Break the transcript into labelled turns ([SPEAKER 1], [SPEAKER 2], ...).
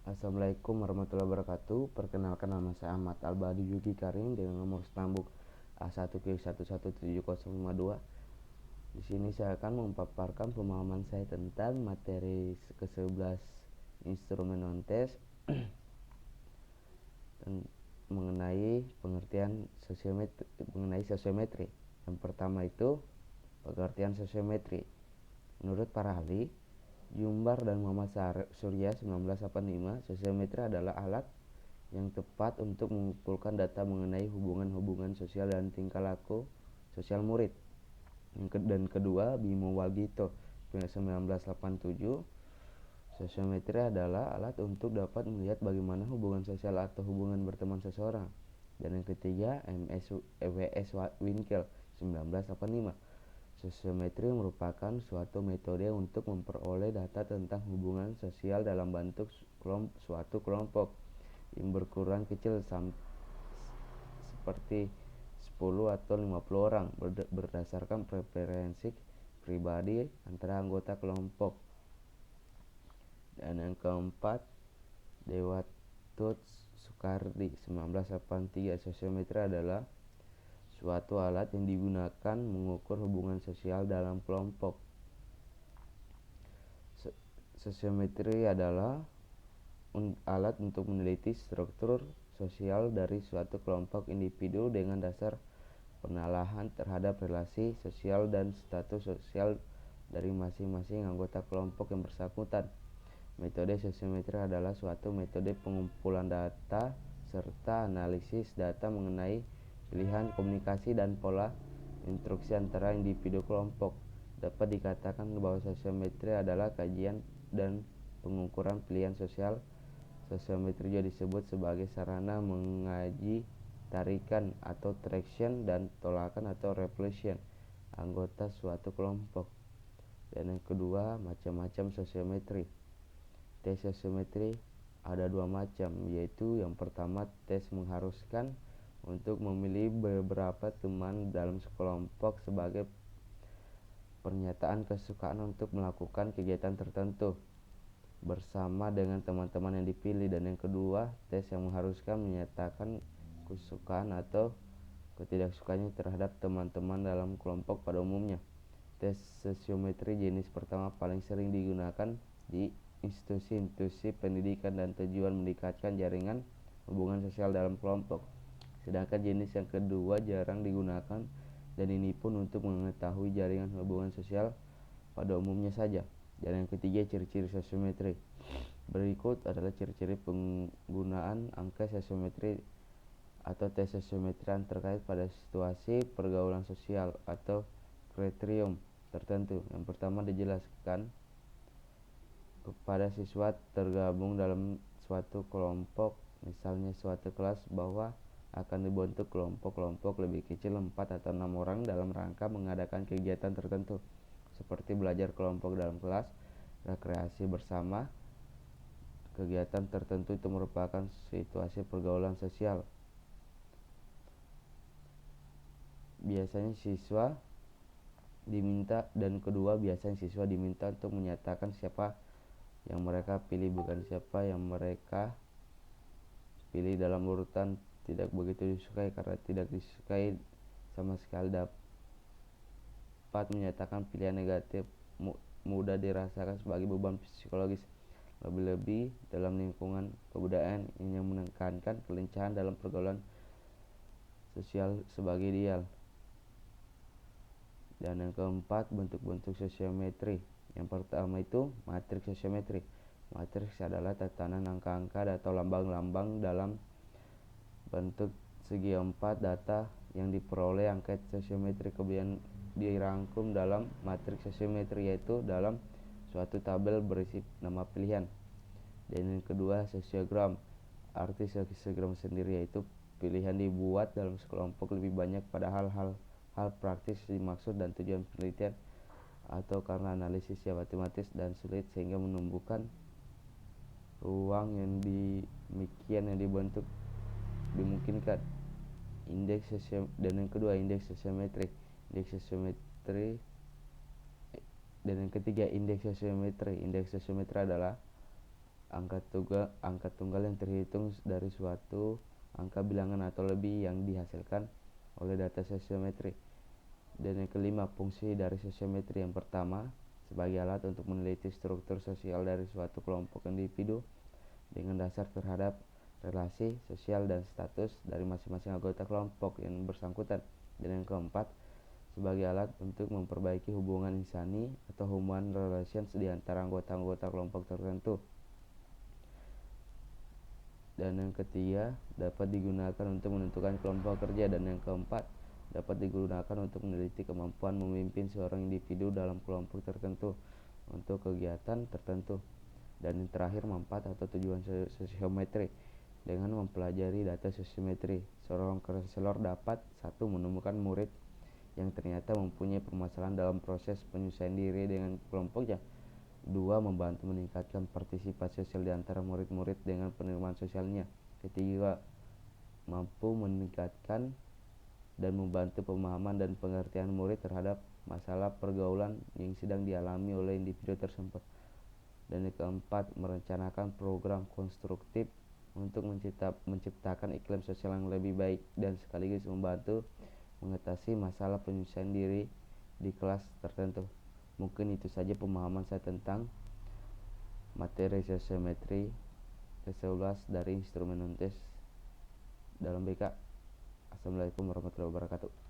[SPEAKER 1] Assalamualaikum warahmatullahi wabarakatuh. Perkenalkan, nama saya Ahmad Albadi Yuki Karim dengan nomor stambuk A1Q117052. Di sini saya akan memaparkan pemahaman saya tentang materi ke-11 instrumen non-tes mengenai pengertian sosiometri. Yang pertama itu pengertian sosiometri. Menurut para ahli, Jumbar dan Muhammad Surya 1985, sosiometri adalah alat yang tepat untuk mengumpulkan data mengenai hubungan-hubungan sosial dan tingkah laku sosial murid. Dan kedua, Bimo Wagito 1987, sosiometri adalah alat untuk dapat melihat bagaimana hubungan sosial atau hubungan berteman seseorang. Dan yang ketiga, W.S. Winkel 1985, sosiometri merupakan suatu metode untuk memperoleh data tentang hubungan sosial dalam bentuk suatu kelompok yang berkurang kecil seperti 10 atau 50 orang berdasarkan preferensi pribadi antara anggota kelompok. Dan yang keempat, Dewatut Soekardi 1983, sosiometri adalah suatu alat yang digunakan mengukur hubungan sosial dalam kelompok. Sosiometri adalah alat untuk meneliti struktur sosial dari suatu kelompok individu dengan dasar penelahan terhadap relasi sosial dan status sosial dari masing-masing anggota kelompok yang bersangkutan. Metode sosiometri adalah suatu metode pengumpulan data serta analisis data mengenai pilihan komunikasi dan pola instruksi antara individu kelompok. Dapat dikatakan bahwa sosiometri adalah kajian dan pengukuran pilihan sosial. Sosiometri juga disebut sebagai sarana mengaji tarikan atau traction dan tolakan atau repulsion anggota suatu kelompok. Dan yang kedua, macam-macam sosiometri. Tes sosiometri ada dua macam, yaitu yang pertama, tes mengharuskan untuk memilih beberapa teman dalam sekelompok sebagai pernyataan kesukaan untuk melakukan kegiatan tertentu bersama dengan teman-teman yang dipilih. Dan yang kedua, tes yang mengharuskan menyatakan kesukaan atau ketidaksukaannya terhadap teman-teman dalam kelompok pada umumnya. Tes sosiometri jenis pertama paling sering digunakan di institusi pendidikan dan tujuan meningkatkan jaringan hubungan sosial dalam kelompok. Sedangkan jenis yang kedua jarang digunakan, dan ini pun untuk mengetahui jaringan hubungan sosial pada umumnya saja. Dan yang ketiga, ciri-ciri sosiometri. Berikut adalah ciri-ciri penggunaan angka sosiometri atau tes sosiometri terkait pada situasi pergaulan sosial atau kriterium tertentu. Yang pertama, dijelaskan kepada siswa tergabung dalam suatu kelompok, misalnya suatu kelas, bahwa akan dibentuk kelompok-kelompok lebih kecil 4 atau 6 orang dalam rangka mengadakan kegiatan tertentu seperti belajar kelompok dalam kelas, rekreasi bersama. Kegiatan tertentu itu merupakan situasi pergaulan sosial. Biasanya siswa diminta untuk menyatakan siapa yang mereka pilih, bukan siapa yang mereka pilih dalam urutan tidak begitu disukai, karena tidak disukai sama sekali dapat menyatakan pilihan negatif mudah dirasakan sebagai beban psikologis, lebih-lebih dalam lingkungan kebudayaan yang menekankan kelincahan dalam pergaulan sosial sebagai ideal. Dan yang keempat, bentuk-bentuk sosiometri. Yang pertama itu matriks sosiometri. Matriks adalah tatanan angka-angka atau lambang-lambang dalam bentuk segi empat data yang diperoleh angka sosiometri kemudian dirangkum dalam matriks sosiometri, yaitu dalam suatu tabel berisi nama pilihan. Dan yang kedua, sosiogram. Arti sosiogram sendiri yaitu pilihan dibuat dalam sekelompok lebih banyak pada hal praktis dimaksud dan tujuan penelitian, atau karena analisis yang matematis dan sulit sehingga menumbuhkan ruang yang demikian yang dibentuk dimungkinkan. Dan yang kedua, indeks sosiometri. Dan yang ketiga, indeks sosiometri. Indeks sosiometri adalah angka tunggal yang terhitung dari suatu angka bilangan atau lebih yang dihasilkan oleh data sosiometri. Dan yang kelima, fungsi dari sosiometri. Yang pertama, sebagai alat untuk meneliti struktur sosial dari suatu kelompok individu dengan dasar terhadap relasi sosial dan status dari masing-masing anggota kelompok yang bersangkutan. Dan yang keempat, sebagai alat untuk memperbaiki hubungan insani atau human relations di antara anggota-anggota kelompok tertentu. Dan yang ketiga, dapat digunakan untuk menentukan kelompok kerja. Dan yang keempat, dapat digunakan untuk meneliti kemampuan memimpin seorang individu dalam kelompok tertentu untuk kegiatan tertentu. Dan yang terakhir, manfaat atau tujuan sosiometri. Dengan mempelajari data sosiometri, seorang konselor dapat 1. Menemukan murid yang ternyata mempunyai permasalahan dalam proses penyesuaian diri dengan kelompoknya. 2. Membantu meningkatkan partisipasi sosial di antara murid-murid dengan penerimaan sosialnya. Ketiga, mampu meningkatkan dan membantu pemahaman dan pengertian murid terhadap masalah pergaulan yang sedang dialami oleh individu tersebut. Dan yang keempat, merencanakan program konstruktif untuk menciptakan iklim sosial yang lebih baik dan sekaligus membantu mengatasi masalah penyesuaian diri di kelas tertentu. Mungkin itu saja pemahaman saya tentang materi sosiometri ke-11 dari instrumen non-TES dalam BK. Assalamualaikum warahmatullahi wabarakatuh.